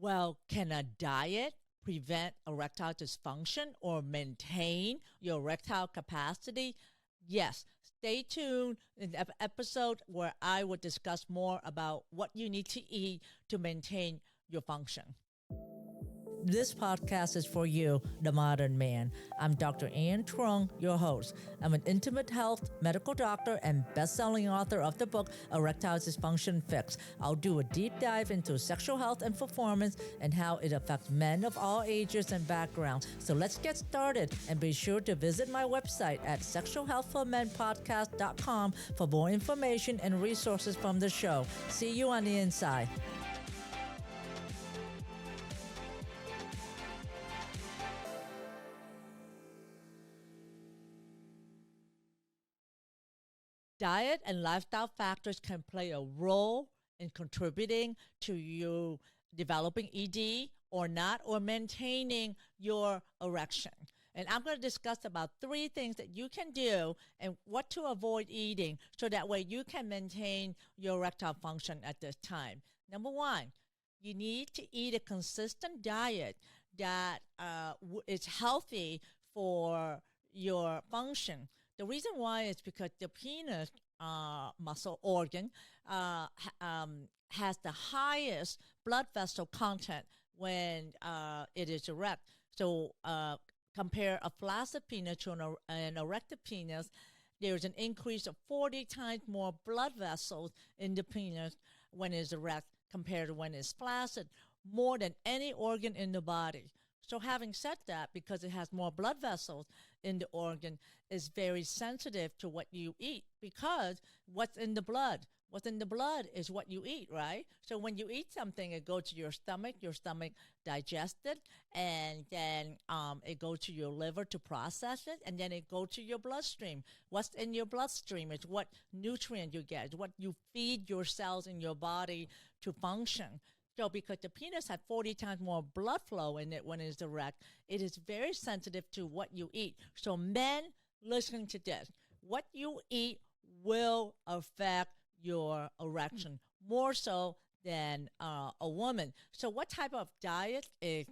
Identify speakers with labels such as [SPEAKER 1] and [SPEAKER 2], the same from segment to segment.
[SPEAKER 1] Well, can a diet prevent erectile dysfunction or maintain your erectile capacity? Yes. Stay tuned in the episode where I will discuss more about what you need to eat to maintain your function. This podcast is for you, the modern man. I'm Dr. Truong, your host. I'm an intimate health medical doctor and best-selling author of the book Erectile Dysfunction Fixed. I'll do a deep dive into sexual health and performance and how it affects men of all ages and backgrounds. So let's get started, and be sure to visit my website at sexualhealthformenpodcast.com for more information and resources from the show. See you on the inside. Diet and lifestyle factors can play a role in contributing to you developing ED or not, or maintaining your erection. And I'm going to discuss about 3 things that you can do and what to avoid eating so that way you can maintain your erectile function at this time. Number 1, you need to eat a consistent diet that is healthy for your function. The reason why is because the penis muscle organ has the highest blood vessel content when it is erect. So compare a flaccid penis to an erected penis, there's an increase of 40 times more blood vessels in the penis when it's erect compared to when it's flaccid, more than any organ in the body. So having said that, because it has more blood vessels in the organ, is very sensitive to what you eat, because what's in the blood? What's in the blood is what you eat, right? So when you eat something, it goes to your stomach digests it, and then it goes to your liver to process it, and then it goes to your bloodstream. What's in your bloodstream is what nutrient you get, it's what you feed your cells in your body to function. So because the penis has 40 times more blood flow in it when it's erect, it is very sensitive to what you eat. So men, listen to this. What you eat will affect your erection more so than a woman. So what type of diet is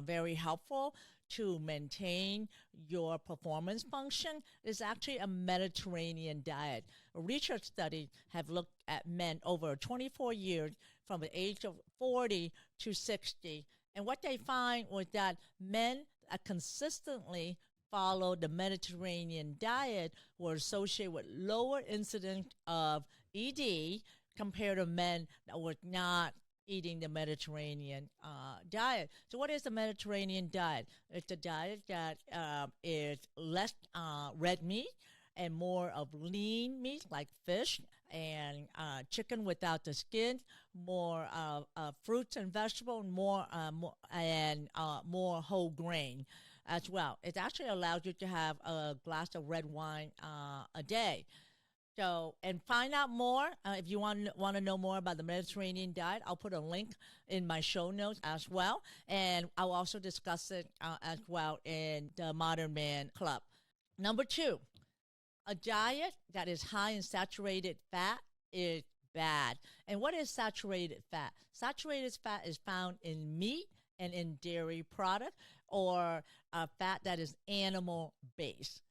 [SPEAKER 1] very helpful to maintain your performance function is actually a Mediterranean diet. A research study have looked at men over 24 years from the age of 40 to 60. And what they find was that men that consistently follow the Mediterranean diet were associated with lower incidence of ED compared to men that were not eating the Mediterranean diet. So what is the Mediterranean diet? It's a diet that is less red meat and more of lean meat like fish and chicken without the skin, more fruits and vegetables, more whole grain as well. It actually allows you to have a glass of red wine a day. So, and find out more if you want to know more about the Mediterranean diet. I'll put a link in my show notes as well, and I'll also discuss it as well in the Modern Man Club. Number 2, a diet that is high in saturated fat is bad. And what is saturated fat? Saturated fat is found in meat and in dairy products, or fat that is animal-based,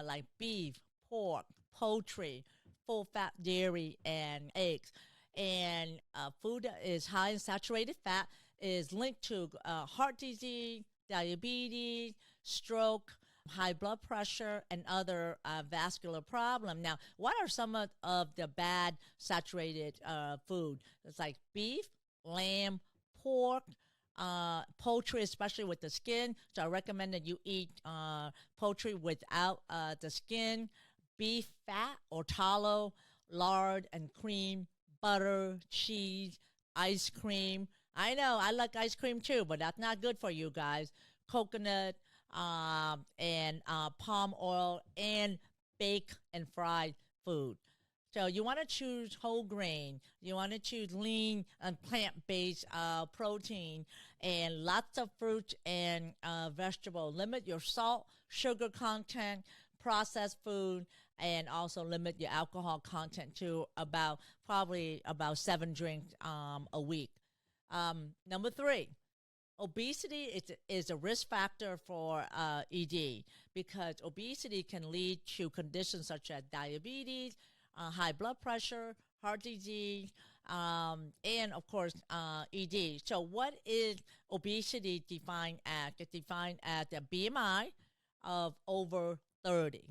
[SPEAKER 1] like beef, pork, poultry, full-fat dairy, and eggs. And food that is high in saturated fat is linked to heart disease, diabetes, stroke, high blood pressure, and other vascular problems. Now, what are some of the bad saturated food? It's like beef, lamb, pork, poultry, especially with the skin. So I recommend that you eat poultry without the skin, beef fat or tallow, lard and cream, butter, cheese, ice cream. I know, I like ice cream too, but that's not good for you guys. Coconut, and palm oil, and baked and fried food. So you want to choose whole grain. You want to choose lean and plant-based protein, and lots of fruits and vegetable. Limit your salt, sugar content, processed food, and also limit your alcohol content to probably about 7 drinks a week. Number 3, obesity is a risk factor for ED because obesity can lead to conditions such as diabetes, high blood pressure, heart disease, and of course ED. So what is obesity defined as? It's defined as a BMI of over 30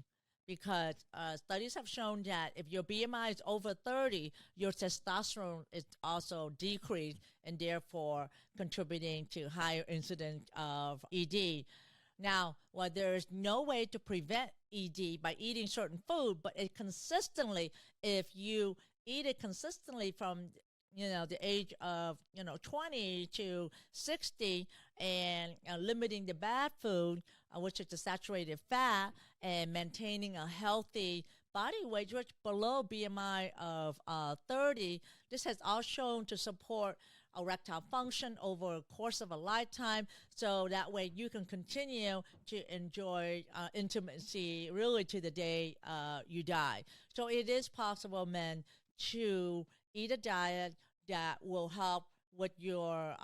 [SPEAKER 1] because studies have shown that if your BMI is over 30, your testosterone is also decreased and therefore contributing to higher incidence of ED. Now, while there is no way to prevent ED by eating certain food, but it consistently, if you eat it consistently from the age of 20 to 60 and limiting the bad food, which is the saturated fat, and maintaining a healthy body weight, which below BMI of 30, this has all shown to support erectile function over a course of a lifetime, so that way you can continue to enjoy intimacy really to the day you die. So it is possible, men, to eat a diet that will help with your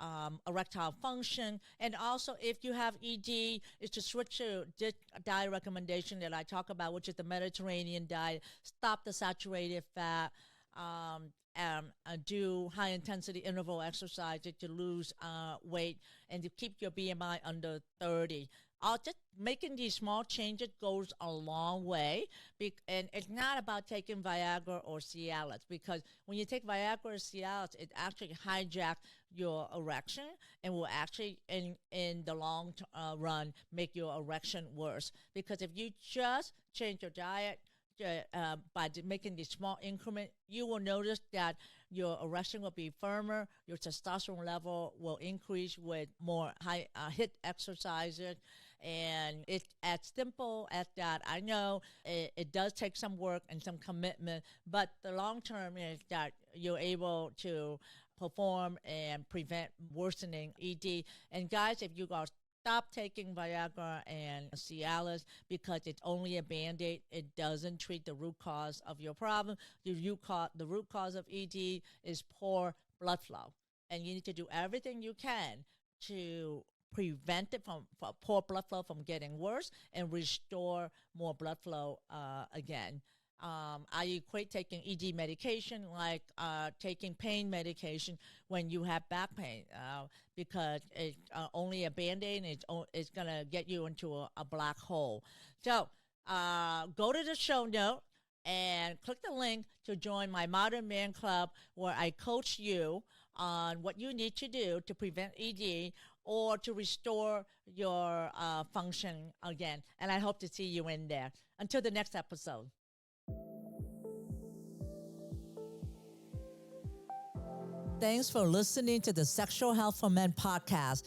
[SPEAKER 1] erectile function. And also, if you have ED, is to switch to this diet recommendation that I talk about, which is the Mediterranean diet. Stop the saturated fat, do high-intensity interval exercise to lose weight and to keep your BMI under 30. Just making these small changes goes a long way, and it's not about taking Viagra or Cialis, because when you take Viagra or Cialis, it actually hijacks your erection and will actually, in the long run, make your erection worse. Because if you just change your diet by making these small increments, you will notice that your erection will be firmer, your testosterone level will increase with more high HIIT exercises, and it's as simple as that. I know it does take some work and some commitment, but the long term is that you're able to perform and prevent worsening ED. And guys, if you are stop taking Viagra and Cialis because it's only a Band-Aid. It doesn't treat the root cause of your problem. The root cause of ED is poor blood flow. And you need to do everything you can to prevent it from poor blood flow from getting worse and restore more blood flow again. I equate taking ED medication like taking pain medication when you have back pain because it's only a Band-Aid and it's going to get you into a black hole. So go to the show note and click the link to join my Modern Man Club, where I coach you on what you need to do to prevent ED or to restore your function again. And I hope to see you in there. Until the next episode. Thanks for listening to the Sexual Health for Men podcast.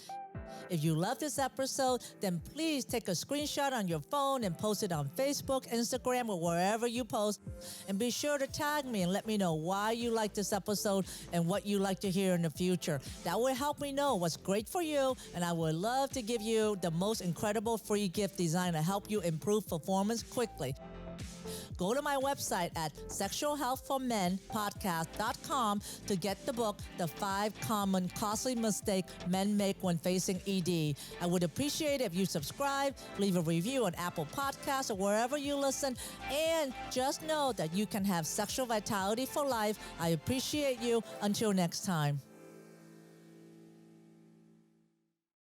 [SPEAKER 1] If you love this episode, then please take a screenshot on your phone and post it on Facebook, Instagram, or wherever you post. And be sure to tag me and let me know why you like this episode and what you like to hear in the future. That will help me know what's great for you, and I would love to give you the most incredible free gift designed to help you improve performance quickly. Go to my website at sexualhealthformenpodcast.com to get the book, The 5 Common Costly Mistakes Men Make When Facing ED. I would appreciate it if you subscribe, leave a review on Apple Podcasts or wherever you listen, and just know that you can have sexual vitality for life. I appreciate you. Until next time.